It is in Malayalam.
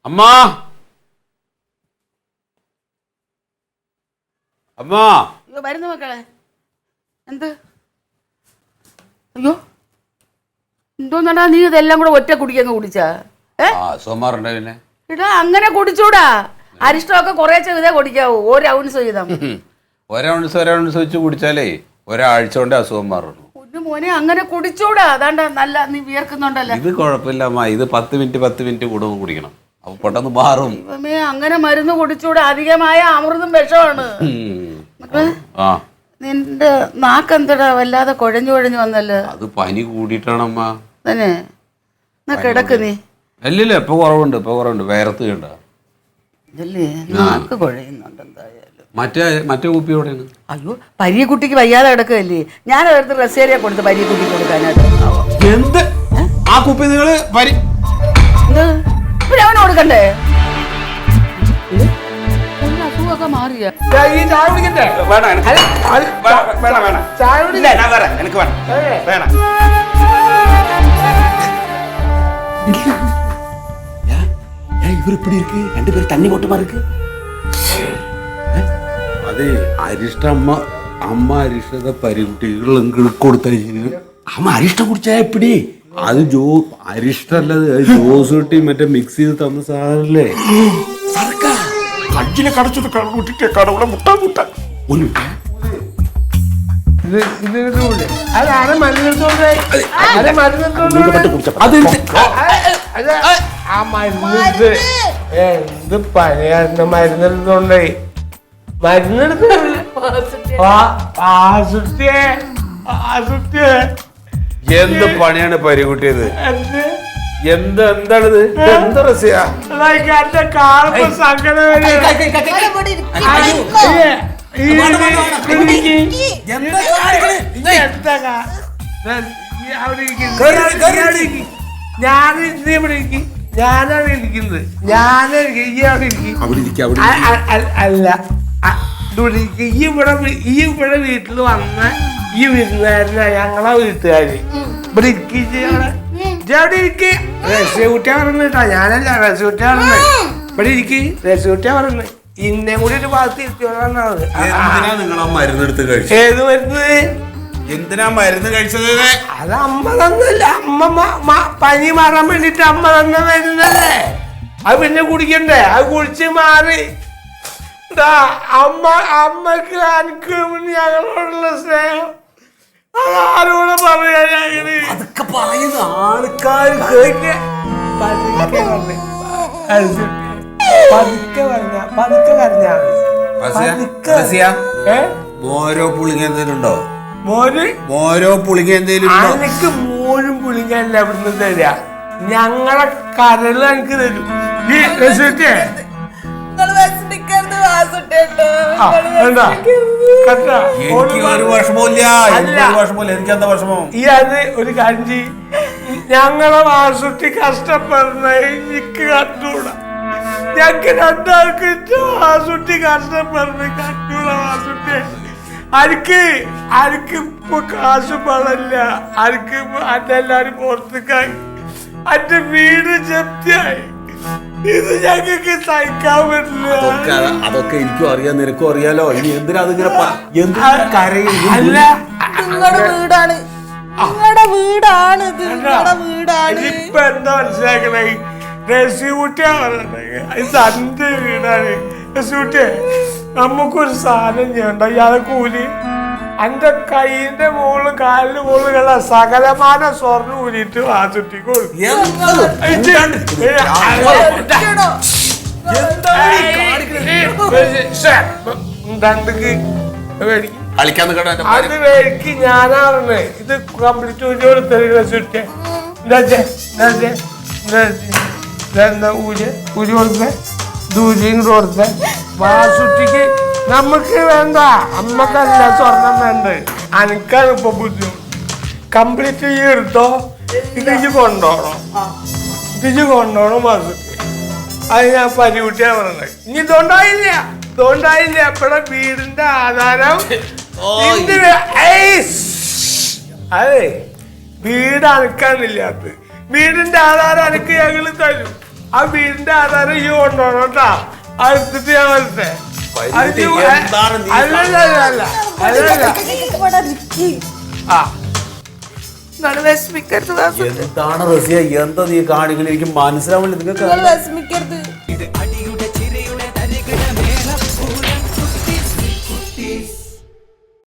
അമ്മാ അമ്മാ അയ്യോ വരുന്നു മക്കളെ. എന്ത്? അയ്യോ എന്തോന്നടാ നീ ഇതെല്ലാം കൂടെ ഒറ്റ കുടിക്കങ്ങ് കുടിച്ചാ? സോമാറുണ്ട് പിന്നെ ഇടാ അങ്ങനെ കുടിച്ചൂടാ. അരിഷ്ടമൊക്കെ കുറേശ്ശെ ഇതേ കുടിക്കാവൂ. ഒരൗൺസ് വീതം. ഒരൗൺസ് വെച്ച് കുടിച്ചാലേ ഒരാഴ്ച കൊണ്ട് അസുഖം മാറുന്നു. ഒരു മോനെ അങ്ങനെ കുടിച്ചൂടാ. അതാണ്ട നല്ല നീ വിയർക്കുന്നുണ്ടല്ലോ. ഇത് കുഴപ്പമില്ല അമ്മ. ഇത് 10 മിനിറ്റ് കൂടുമ്പോൾ കുടിക്കണം. അപ്പൊ പെട്ടെന്ന് മാറും. അങ്ങനെ മരുന്ന് കുടിച്ചൂടാ. അധികമായ അമൃതും വിഷമാണ്. നിന്റെ നാക്കെന്തടാ വല്ലാതെ കുഴഞ്ഞു വന്നല്ലോ. അത് പനി കൂടിയിട്ടാണമ്മ. തന്നെ എന്നാ കിടക്ക് നീ. അല്ലല്ല ഇപ്പൊ കുറവുണ്ട്. വേർത്ത് കണ്ട നാക്ക് കുഴയുന്നുണ്ട് എന്തായാലും. മറ്റേ കുപ്പി എവിടെയാണ്? അയ്യോ പരീക്കുട്ടിക്ക് വയ്യാതെ കിടക്കുകയല്ലേ. ഞാൻ അതെടുത്ത് റസേരിയ കൊടുത്ത് പരീക്കുട്ടിക്ക് കൊടുക്കാനായിട്ട്. എന്ത് ആ കുപ്പി നിങ്ങള് അവന് കൊടുക്കണ്ടേ? അസുഖമൊക്കെ മാറിയ ഇവരിപ്പടി இருக்கு 2 பேர் தண்ணி போட்டுமா இருக்கு. அது அரிஷ்ட அம்மா அரிஷ்டத பரிகுட்டிகள் உங்களுக்கு கொடுத்தது. அம்மா அரிஷ்டம் குடிச்சா எப்படி? അത് അരിഷ്ടല്ലത്. ജോസൂട്ടി മറ്റേ മിക്സ് ചെയ്ത് തന്ന സാധനല്ലേ. കഞ്ചിനെ കടച്ചത് വിട്ടിട്ട് കടവുടെ മുട്ട ഒന്ന് എന്ത് പനിയായിരുന്നു മരുന്നെടുത്തോണ്ടേ. മരുന്നെടുത്ത് എന്ത് പണിയാണ് പരികുട്ടിയത്? എന്താണിത്? എന്താ റസിയ? ഞാനാണ് ഇരിക്കുന്നത്. അല്ല ഈ ഇവിടെ വീട്ടിൽ വന്ന ഈ വിരുന്നുകാരനാ ഞങ്ങളെ വീട്ടുകാര്. ഇവിടെ റസിയ പറഞ്ഞിട്ടാ. ഞാനല്ല റസിയ പറഞ്ഞത്. ഇവിടെ ഇരിക്ക് റസിയ പറഞ്ഞത്. ഇന്നെ കൂടി ഒരു ഭാഗത്ത് ഇരുത്തിയോളാണ്. ഏത് മരുന്ന്? എന്തിനാ മരുന്ന് കഴിച്ചത്? അത് അമ്മ തന്നല്ല. അമ്മ പനി മാറാൻ വേണ്ടിട്ട് അമ്മ തന്ന മരുന്നല്ലേ. അത് പിന്നെ കുടിക്കണ്ടേ? അത് കുടിച്ച് മാറി. അമ്മക്ക് എനിക്ക് ഞങ്ങളോടുള്ള സ്നേഹം അതാരോടെ പറയാ. ഞങ്ങള് അതൊക്കെ പറയുന്ന ആൾക്കാർ മോരോ പുളിങ്ങ എന്തേലും ഉണ്ടോ? മോരോ പുളിങ്ങ എന്തേലും എനിക്ക് മോരും പുളിങ്ങല്ല ഇവിടുന്ന് തരാ. ഞങ്ങളെ കരള് എനിക്ക് തരും. ഒരു കഞ്ചി ഞങ്ങളെ വാസുട്ടി കഷ്ടപ്പെടുന്ന എനിക്ക് കണ്ടൂടാ. ഞങ്ങക്ക് രണ്ടാൾക്ക് വാസുട്ടി കഷ്ടപ്പെടുന്ന കണ്ടൂട. വാസുട്ടി ആർക്ക് ഇപ്പൊ കാശ് പാടില്ല. ആർക്ക് അതെല്ലാരും പുറത്തേക്കായി. അന്റെ വീട് ജപ്തിയായി. ഇത് ഞങ്ങൾക്ക് സഹിക്കാൻ പറ്റില്ല. അതൊക്കെ എനിക്കും അറിയാം, നിനക്കും അറിയാലോ. ഇനി എന്തിനാ അതിങ്ങനെ നിങ്ങളുടെ വീടാണ്, നിങ്ങളുടെ വീടാണ്, നിങ്ങളുടെ വീടാണ്. ഇപ്പൊ എന്താ മനസ്സിലാക്കണേ? റസിയൂട്ടിയാ പറഞ്ഞത് ഇത് അന്റെ വീടാണ്. റസിയൂട്ടിയെ നമുക്കൊരു സാധനം ചെയ്യണ്ട. ഇയാളെ കൂലി എന്റെ കൈയിന്റെ മുകളിലും കാലിന്റെ മുകളിലുള്ള സകലമാന സ്വർണ്ണം ഊരിയിട്ട് വാസുട്ടി കൊടുക്കും. അത് വേക്ക് ഞാനാണ് ഇത് കംപ്ലീറ്റ് ഊരി കൊടുത്തത്. റസിയൂട്ടിയെ ഊരി കൊടുത്തേ. ദൂരിയും കൊടുത്തേ. വാസുട്ടിക്ക് നമുക്ക് വേണ്ട, അമ്മക്കല്ല സ്വർണം വേണ്ട. അനക്കാണ് ഇപ്പൊ ബുദ്ധിമുട്ട്. കംപ്ലീറ്റ് എടുത്തോ. ഇത് കൊണ്ടോണം വാസുട്ടി. അത് ഞാൻ പരികുട്ടിയാ പറഞ്ഞത്. ഇനി ഇതുകൊണ്ടായില്ല ഇവിടെ വീടിന്റെ ആധാരം. അതെ വീട് അനക്കാനില്ലാത്ത വീടിന്റെ ആധാരം അനക്ക് ഞങ്ങള് തരും. ആ വീടിന്റെ ആധാരം ഈ കൊണ്ടുപോകണം കേട്ടാ. അത് എടുത്തിട്ട് ഞാൻ വരട്ടെ. ആ വിഷമിക്കരുത്. എന്താണ് റസിയ എന്താ നീ കാണിക്കുന്നത്? എനിക്ക് മനസ്സിലാവില്ല നിങ്ങൾക്ക്. വിഷമിക്കരുത്.